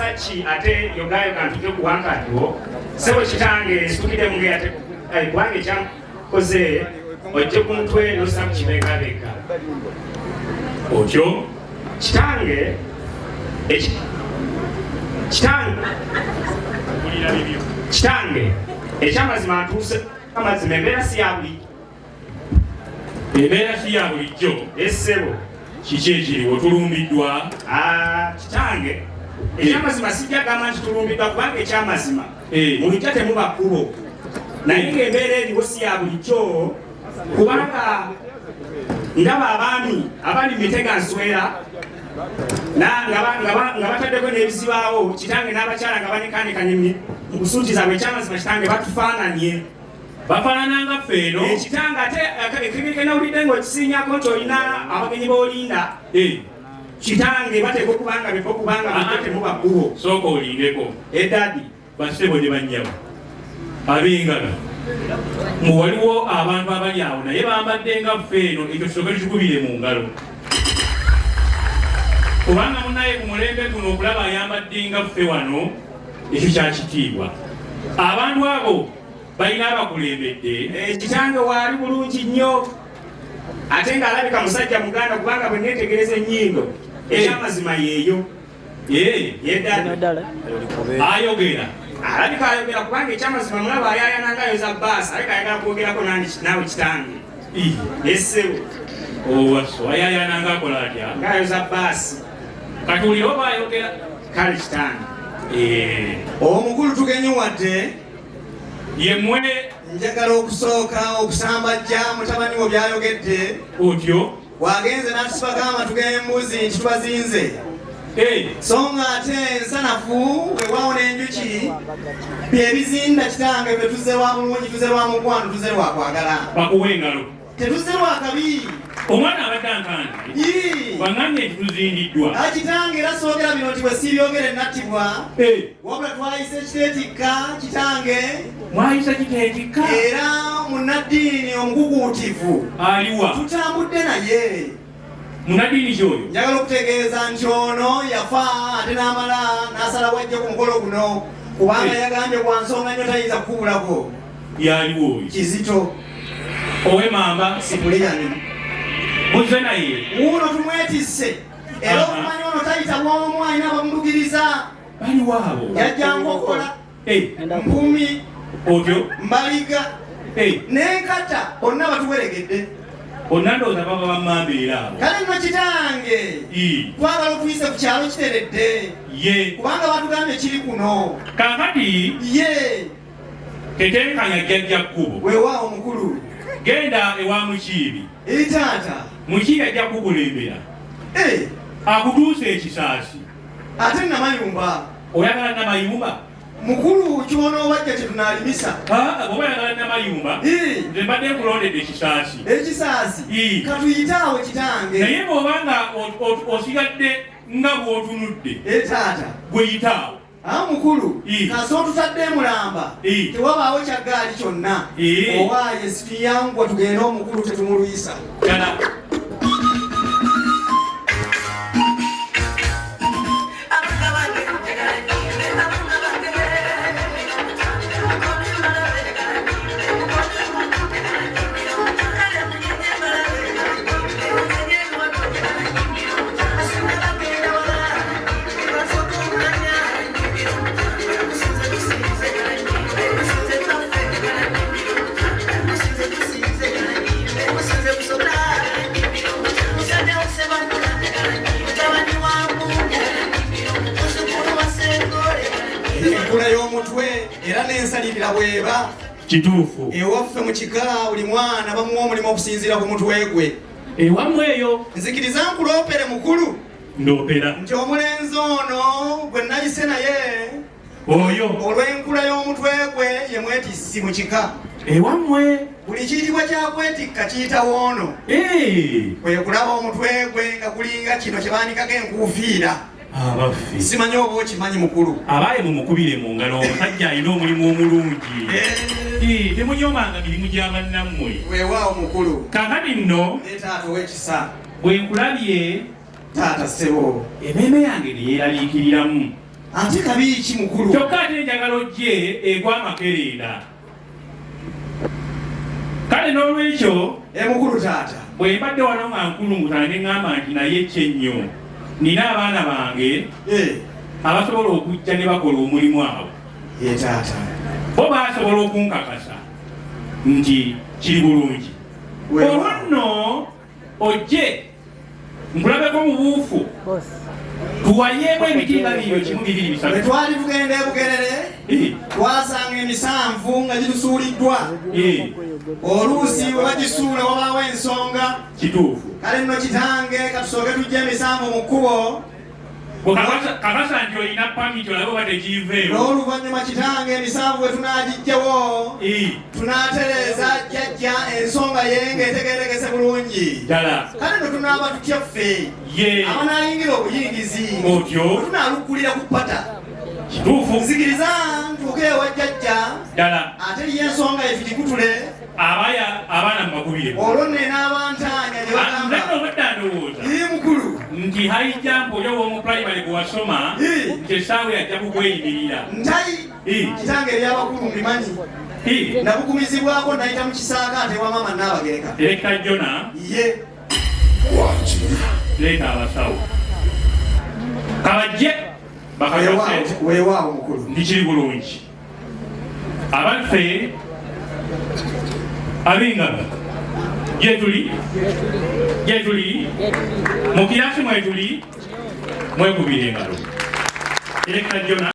sachi ate yogayo kantu ke kuwankatwo sebo kitange situkide munge ate kwange kyam koze ojje kumutwe no sam kibegabega otyo kitange kitange ekyamazima atuuse amazima embeera si ya bulijjo embeera si ya bulijjo essebo kiki ekiriwo tulumbiddwa kitange ekyamazima sijja gamba nti tulumbiddwa kubanga ekyamazima mu lujja temuba kkubo naye ng'embeera eriwo si ya bulijjo kubanga ndaba abaami abali mitega nswera nga bataddeko n'ebizibaawo kitange n'abakyala nga banekaanekanye mu kusuutiza bwe ekyamazima kitange batufaananye bafaanana nga ffe eno kitange ate ekibike nawulidde ng'okisiinyako nti olina abagenyi b'olinda kitange bateeka okubanga beka okubanga temuba kkubo sooka olindeko eddadi basebo ne bannyabo ab'engalo mu waliwo abantu abali awo naye bambadde nga ffe eno ekyo kisooke tukubire mu ngalo kubanga munaye ku mulembe guno okulaba ayambadde nga ffe wano ekyo kyakitiibwa abantu abo balina abakulembedde kitange waali bulungi nnyo ate ng'alabika musajja muganda kubanga bwe neetegereza ennyindo ekyamazima yeeyo yeddala ayogera alabika ayogera kubanga ekyamazima mulaba ayayananga ayoza baasi aleka ayagala kwogerako naawe kitange essebo owaso ayayananga akola atya ngaayoza baasi katuulire oba ayogera kale kitange omukulu tugenye wadde yemmwe njagala okusooka okusambajja mutabani wo byayogedde otyo wagenze n'atusibagamba tug'embuzi nti tubazinze so nga ate ensanafu wewaawo n'enjuki byebizinda kitange bye tuzze lwa bulungi tuzze lwa mukwano tuzze lwa kwagala bakuwa engalo tetuzze lwa kabi omwana abadde ankanje waŋŋambye nti tuzindiddwa kitange era soogera bino nti bwe siibyogere nattibwa wabula twayise kiteetikka kitange mwayisa kiteetikka era munnaddiini omukukuutivu aliwa tutambudde naye munnaddiini kyoyo njagala okutegeeza nti ono yafa ate n'amala n'asala wajja ku mukolo guno kubanga yagambye kwa nsonga nnyo tayinza kukubulako yaliwo oyo kizito ow'emamba sipuliyani muzze naye wuuno tumwetisse era okumanyi ono tayita bw'omu alina bamulugiriza baliwaabo yajjanga okola mpumi otyo mbaliga n'enkata onna batuweregedde onna ndowooza baba bamambeera abo kale nno kitange twagala otuyise ku kyalo kiteredde ye kubanga batugambye kiri kuno kaakati ye tetenkanya jjajja kkubo weewaawo mukulu genda ewa mukiibi eri taata mukiibi ajja kukulembera akutuusa ekisaasi ate namayumba oyagala namayumba mukulu kyonoobajja kyetunalimisa oba oyagala namayumba nze mbadde nkulondedde ekisaasi katuyitaawo kitange naye bw'obanga osigadde nga bw'otunudde taata gweyitaawo mukulu kase otutadde mulamba tewabaawo kyaggaali kyonna owaaye situyangwa tugende omukulu tetumulwisa enkula y'omutwe era n'ensalirira bweba kituufu ewaffe mu kika buli mwana bamuwa omulimu okusinziira ku mutwe gwe ewammwe eyo nzikiriza nkuloopere mukulu ndoopera nti omulenzi ono gwe nayise naye oyo olw'enkula y'omutwe gwe ye mwetissi mu kika ewammwe buli kiyitibwa kyakwetikka kiyitawo ono kwe kulaba omutwe gwe nga gulinga kino kye baanikako enkuufiira abaffe simanyi oba okimanyi mukulu abaye mumukubire mu ngalo omusajja alina omulimu omulungi temunyomanga mirimu gy'abannammwe weewaawo mukulu kakati nno taata ow'ekisa bwe nkulabye taata ssebo emmeeme yange ne yeeraliikiriramu ate kabi ki mukulu kyokka ate enjagala ojje egwa amakerenda kale n'olwekyo mukulu taata bwe mbadde wano nga nkulungutana ne ŋŋamba nti naye kyennyo nina abaana bange abasobola okujja ne bakola omulimu awo ye taata bo basobola okunkakasa nti kiri bulungi olwo nno ojje nkulabeko mu buufu tuwayeemu emitimba bibyo kimu bibiri bisatu twali tugenda ebugerere twasanga emisanvu nga gitusuuliddwa oluusi we bagisuula wabaawo ensonga kituufu kale nno kitange katusooke tujja emisanvu mu kkubo kakasa nti olina pamiti olabe oba tekiiveewo n'oluvannyuma kitange emisanvu bwe tunaagijjawo tunaatereeza jjajja ensonga ye ng'etegeeregese bulungi ddala kale nno tunaaba tutya ffe abanaayingira obuyingizi otyo tunaalukkulira ku pata kituufu nzikiriza ntuuke ewa jjajja ddala ate liyo ensonga yefitikutule abaana mubakubire olwo nne n'abantaanya ne bagamba obadde ndowooza iri mukulu nti high jump oyo w'omu primary gwe wasoma nti essaawa yajja kugweyimirira ntayi kitange ebyabakulu mbimanyi nabukumizibwako nayita mu kisaaka ate wa maama Naabagereka Director Jona ye leeta abasawo kabajje bakakase weewaawo mukulu ndikiri bulungi abaffe ab'engabo gyetuli mu kirasi mwetuli mwekubira engalo Director Jona